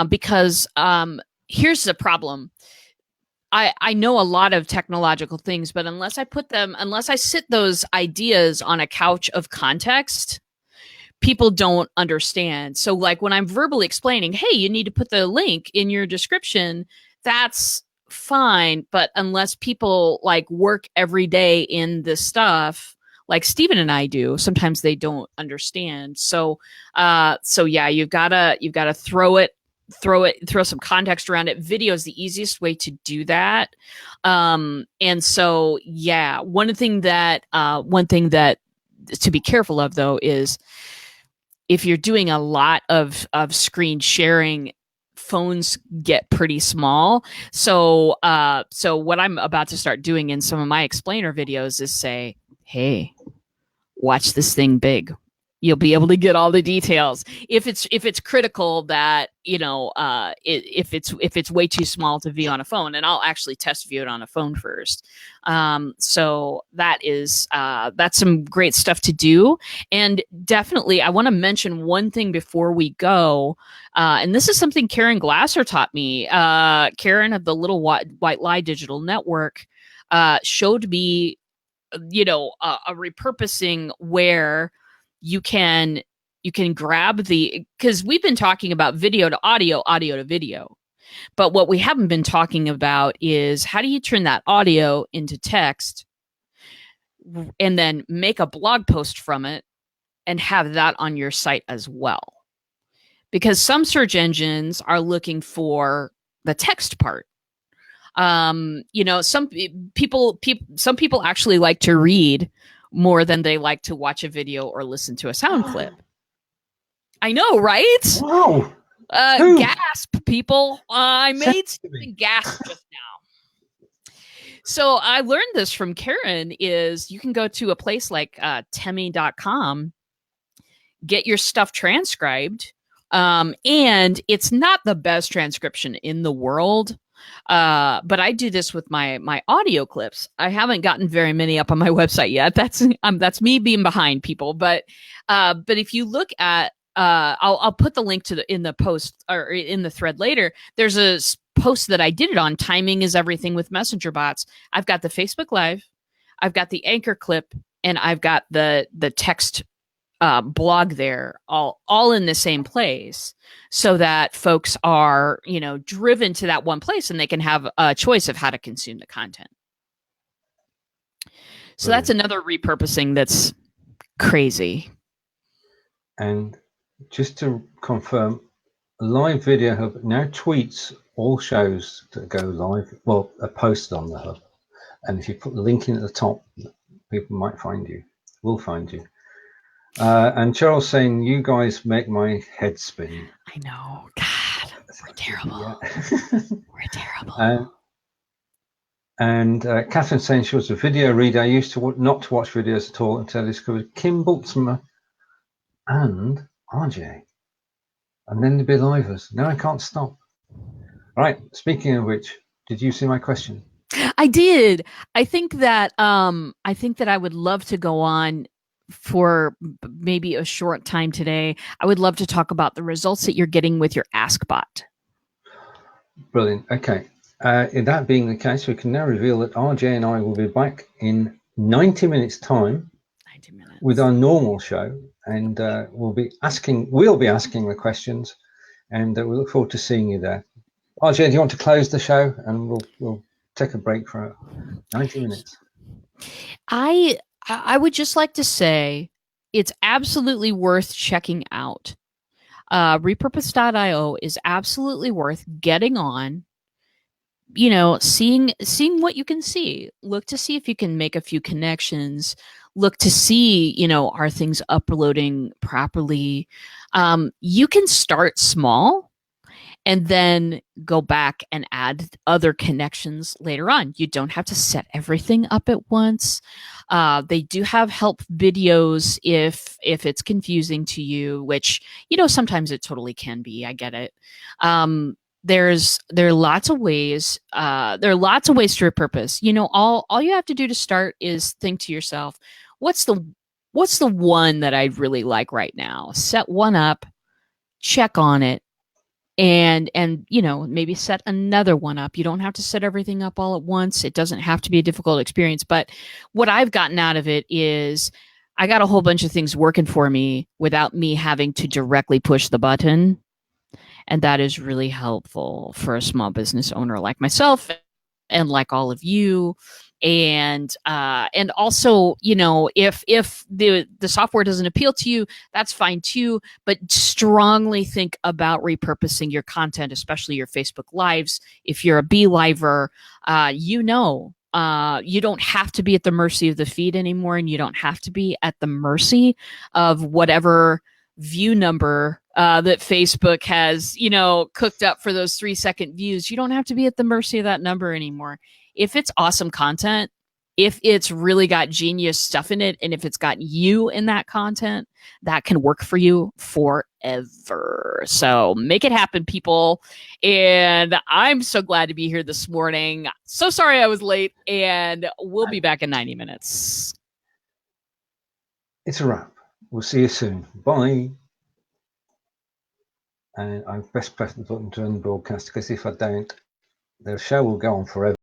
Because here's the problem. I know a lot of technological things, but unless I sit those ideas on a couch of context, people don't understand. So like when I'm verbally explaining, hey, you need to put the link in your description, that's fine. But unless people like work every day in this stuff, like Steven and I do, sometimes they don't understand. So yeah, you've gotta throw some context around it. Video is the easiest way to do that. And so, yeah, one thing that to be careful of though is if you're doing a lot of screen sharing, phones get pretty small. So what I'm about to start doing in some of my explainer videos is say, hey, watch this thing big. You'll be able to get all the details. If it's critical that, if it's way too small to view on a phone, and I'll actually test view it on a phone first. So that's some great stuff to do. And definitely I want to mention one thing before we go. And this is something Karen Glasser taught me. Karen of the Little White Lie Digital Network showed me, a repurposing where you can grab because we've been talking about video to audio, audio to video. But what we haven't been talking about is how do you turn that audio into text and then make a blog post from it and have that on your site as well. Because some search engines are looking for the text part. Some people actually like to read more than they like to watch a video or listen to a sound clip. I know, right? Wow. Gasp, people. I made something gasp just now. So I learned this from Karen is you can go to a place like temi.com, get your stuff transcribed. And it's not the best transcription in the world. But I do this with my audio clips. I haven't gotten very many up on my website yet. That's me being behind, people. But if you look at I'll put the link to in the post or in the thread later. There's a post that I did it on. Timing is everything with messenger bots. I've got the Facebook Live, I've got the anchor clip, and I've got the text blog there, all in the same place, so that folks are, you know, driven to that one place and they can have a choice of how to consume the content. So that's another repurposing that's crazy. And just to confirm, Live Video Hub now tweets all shows that go live, well, are posted on the hub. And if you put the link in at the top, people might find you, will find you. And Charles saying, you guys make my head spin. I know. God, we're terrible. Yeah. We're terrible. And Catherine saying she was a video reader. I used to not to watch videos at all until I discovered Kim Bultzmer and RJ. And then the BLIFers. Now I can't stop. Right. Speaking of which, did you see my question? I did. I think that I would love to go on for maybe a short time today. I would love to talk about the results that you're getting with your Askbot. Brilliant. Okay. That being the case, we can now reveal that RJ and I will be back in 90 minutes time 90 minutes. With our normal show, and we'll be asking the questions, and we look forward to seeing you there. RJ, do you want to close the show, and we'll take a break for 90 minutes? I would just like to say it's absolutely worth checking out. Repurpose.io is absolutely worth getting on. You know, seeing what you can see. Look to see if you can make a few connections. Look to see, you know, are things uploading properly? You can start small and then go back and add other connections later on. You don't have to set everything up at once. They do have help videos if it's confusing to you, which, you know, sometimes it totally can be. I get it. There are lots of ways. There are lots of ways to repurpose. You know, all you have to do to start is think to yourself, what's the one that I really like right now? Set one up, check on it, and you know, maybe set another one up. You don't have to set everything up all at once. It doesn't have to be a difficult experience. But what I've gotten out of it is I got a whole bunch of things working for me without me having to directly push the button. And that is really helpful for a small business owner like myself and like all of you. And also, you know, if the software doesn't appeal to you, that's fine too. But strongly think about repurposing your content, especially your Facebook Lives. If you're a BLIVer, you know, you don't have to be at the mercy of the feed anymore, and you don't have to be at the mercy of whatever view number that Facebook has, you know, cooked up for those 3-second views. You don't have to be at the mercy of that number anymore. If it's awesome content, if it's really got genius stuff in it, and if it's got you in that content, that can work for you forever. So make it happen, people. And I'm so glad to be here this morning. So sorry I was late, and we'll be back in 90 minutes. It's a wrap. We'll see you soon. Bye. And I best press the button to end the broadcast, because if I don't, the show will go on forever.